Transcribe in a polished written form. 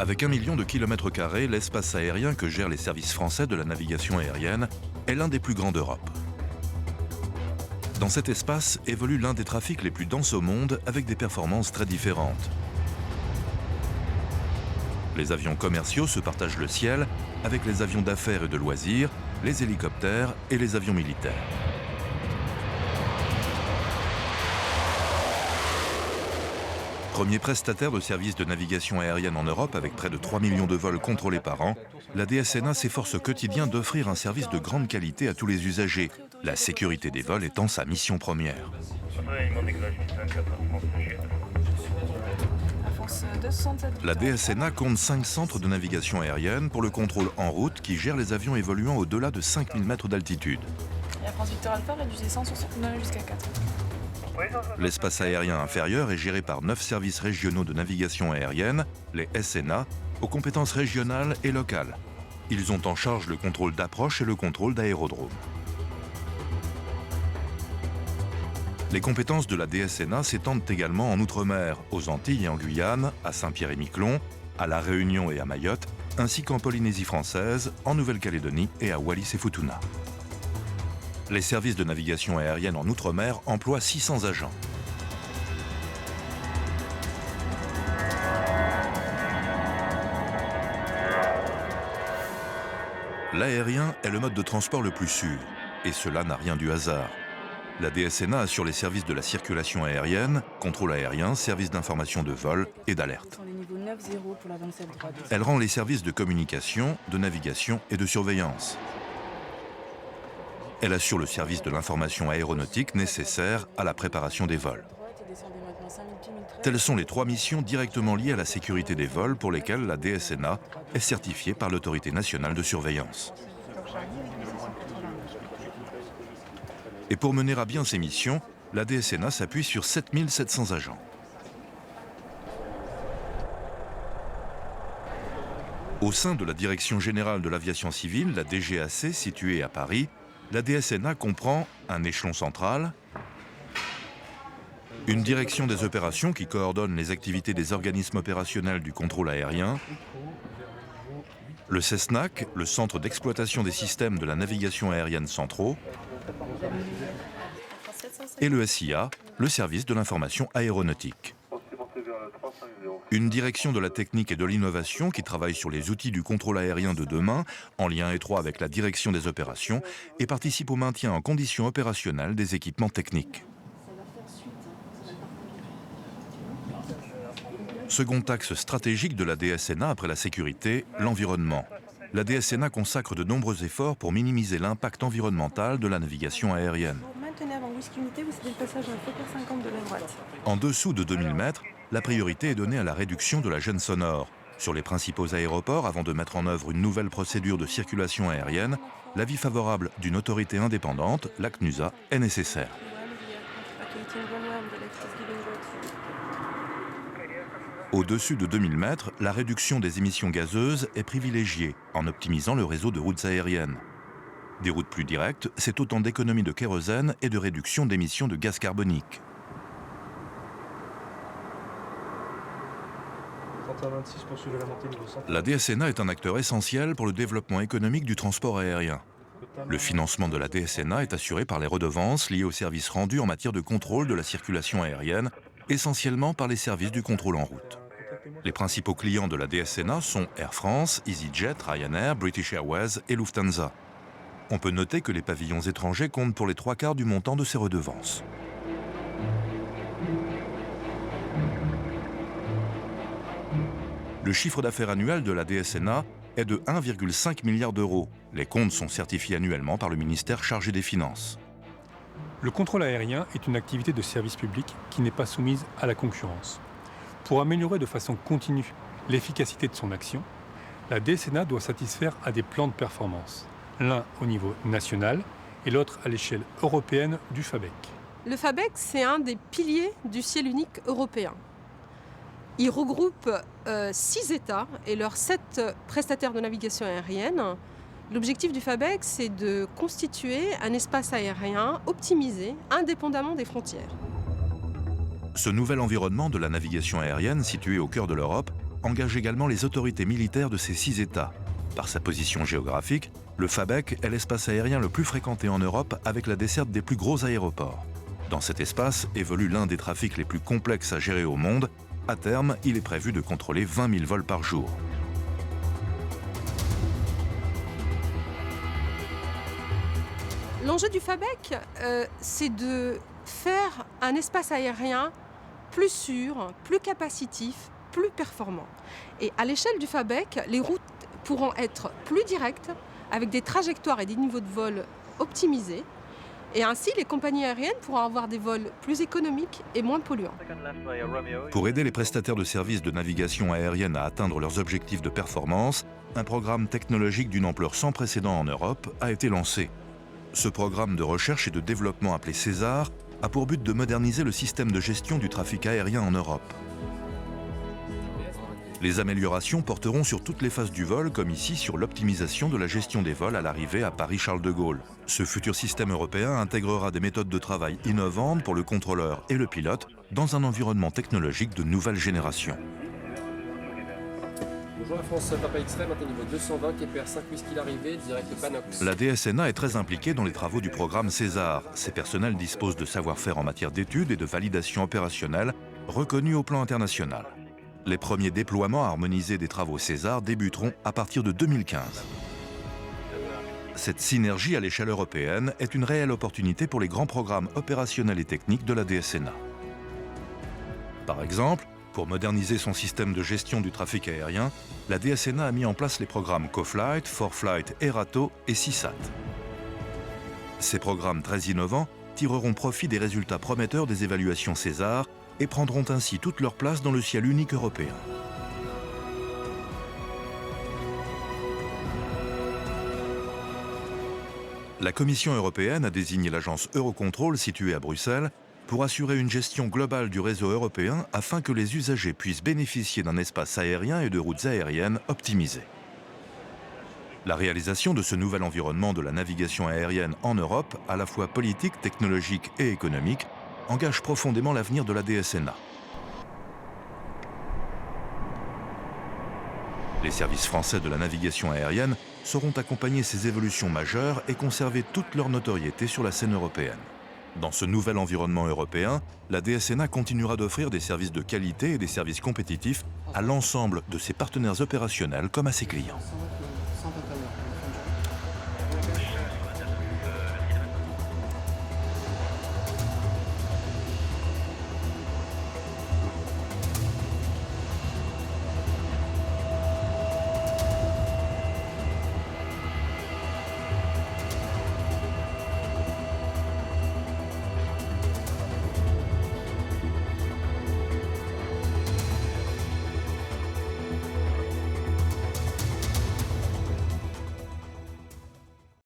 Avec 1 million de kilomètres carrés, l'espace aérien que gèrent les services français de la navigation aérienne est l'un des plus grands d'Europe. Dans cet espace évolue l'un des trafics les plus denses au monde avec des performances très différentes. Les avions commerciaux se partagent le ciel avec les avions d'affaires et de loisirs, les hélicoptères et les avions militaires. Premier prestataire de services de navigation aérienne en Europe avec près de 3 millions de vols contrôlés par an, la DSNA s'efforce au quotidien d'offrir un service de grande qualité à tous les usagers, la sécurité des vols étant sa mission première. La DSNA compte 5 centres de navigation aérienne pour le contrôle en route qui gèrent les avions évoluant au-delà de 5000 mètres d'altitude. La France Victor Alpha réduit 169 jusqu'à 4. L'espace aérien inférieur est géré par 9 services régionaux de navigation aérienne, les SNA, aux compétences régionales et locales. Ils ont en charge le contrôle d'approche et le contrôle d'aérodrome. Les compétences de la DSNA s'étendent également en Outre-mer, aux Antilles et en Guyane, à Saint-Pierre-et-Miquelon, à La Réunion et à Mayotte, ainsi qu'en Polynésie française, en Nouvelle-Calédonie et à Wallis et Futuna. Les services de navigation aérienne en Outre-mer emploient 600 agents. L'aérien est le mode de transport le plus sûr, et cela n'a rien du hasard. La DSNA assure les services de la circulation aérienne, contrôle aérien, services d'information de vol et d'alerte. Elle rend les services de communication, de navigation et de surveillance. Elle assure le service de l'information aéronautique nécessaire à la préparation des vols. Telles sont les 3 missions directement liées à la sécurité des vols pour lesquelles la DSNA est certifiée par l'Autorité nationale de surveillance. Et pour mener à bien ces missions, la DSNA s'appuie sur 7700 agents. Au sein de la Direction générale de l'aviation civile, la DGAC, située à Paris, la DSNA comprend un échelon central, une direction des opérations qui coordonne les activités des organismes opérationnels du contrôle aérien, le CESNAC, le Centre d'exploitation des systèmes de la navigation aérienne centraux, et le SIA, le service de l'information aéronautique. Une direction de la technique et de l'innovation qui travaille sur les outils du contrôle aérien de demain, en lien étroit avec la direction des opérations, et participe au maintien en conditions opérationnelles des équipements techniques. Second axe stratégique de la DSNA après la sécurité, l'environnement. La DSNA consacre de nombreux efforts pour minimiser l'impact environnemental de la navigation aérienne. En dessous de 2000 mètres, la priorité est donnée à la réduction de la gêne sonore. Sur les principaux aéroports, avant de mettre en œuvre une nouvelle procédure de circulation aérienne, l'avis favorable d'une autorité indépendante, la CNUSA, est nécessaire. Au-dessus de 2000 mètres, la réduction des émissions gazeuses est privilégiée en optimisant le réseau de routes aériennes. Des routes plus directes, c'est autant d'économies de kérosène et de réduction d'émissions de gaz carbonique. La DSNA est un acteur essentiel pour le développement économique du transport aérien. Le financement de la DSNA est assuré par les redevances liées aux services rendus en matière de contrôle de la circulation aérienne, essentiellement par les services du contrôle en route. Les principaux clients de la DSNA sont Air France, EasyJet, Ryanair, British Airways et Lufthansa. On peut noter que les pavillons étrangers comptent pour les 3/4 du montant de ces redevances. Le chiffre d'affaires annuel de la DSNA est de 1,5 milliard d'euros. Les comptes sont certifiés annuellement par le ministère chargé des Finances. Le contrôle aérien est une activité de service public qui n'est pas soumise à la concurrence. Pour améliorer de façon continue l'efficacité de son action, la DSNA doit satisfaire à des plans de performance, l'un au niveau national et l'autre à l'échelle européenne du FABEC. Le FABEC, c'est un des piliers du ciel unique européen. Il regroupe 6 États et leurs 7 prestataires de navigation aérienne. L'objectif du FABEC, c'est de constituer un espace aérien optimisé, indépendamment des frontières. Ce nouvel environnement de la navigation aérienne, situé au cœur de l'Europe, engage également les autorités militaires de ces 6 États. Par sa position géographique, le FABEC est l'espace aérien le plus fréquenté en Europe avec la desserte des plus gros aéroports. Dans cet espace évolue l'un des trafics les plus complexes à gérer au monde. À terme, il est prévu de contrôler 20 000 vols par jour. L'enjeu du FABEC, c'est de faire un espace aérien plus sûr, plus capacitif, plus performant. Et à l'échelle du FABEC, les routes pourront être plus directes, avec des trajectoires et des niveaux de vol optimisés. Et ainsi, les compagnies aériennes pourront avoir des vols plus économiques et moins polluants. Pour aider les prestataires de services de navigation aérienne à atteindre leurs objectifs de performance, un programme technologique d'une ampleur sans précédent en Europe a été lancé. Ce programme de recherche et de développement appelé César a pour but de moderniser le système de gestion du trafic aérien en Europe. Les améliorations porteront sur toutes les phases du vol, comme ici sur l'optimisation de la gestion des vols à l'arrivée à Paris-Charles de Gaulle. Ce futur système européen intégrera des méthodes de travail innovantes pour le contrôleur et le pilote dans un environnement technologique de nouvelle génération. Bonjour la France, Papa X-Ray, maintenant niveau 220, KPR 5 whisky l'arrivée, direct Panox. La DSNA est très impliquée dans les travaux du programme César. Ses personnels disposent de savoir-faire en matière d'études et de validation opérationnelle reconnus au plan international. Les premiers déploiements harmonisés des travaux César débuteront à partir de 2015. Cette synergie à l'échelle européenne est une réelle opportunité pour les grands programmes opérationnels et techniques de la DSNA. Par exemple, pour moderniser son système de gestion du trafic aérien, la DSNA a mis en place les programmes CoFlight, 4Flight, Erato et CISAT. Ces programmes très innovants tireront profit des résultats prometteurs des évaluations César et prendront ainsi toute leur place dans le ciel unique européen. La Commission européenne a désigné l'agence Eurocontrol située à Bruxelles pour assurer une gestion globale du réseau européen afin que les usagers puissent bénéficier d'un espace aérien et de routes aériennes optimisées. La réalisation de ce nouvel environnement de la navigation aérienne en Europe, à la fois politique, technologique et économique, engage profondément l'avenir de la DSNA. Les services français de la navigation aérienne sauront accompagner ces évolutions majeures et conserver toute leur notoriété sur la scène européenne. Dans ce nouvel environnement européen, la DSNA continuera d'offrir des services de qualité et des services compétitifs à l'ensemble de ses partenaires opérationnels comme à ses clients.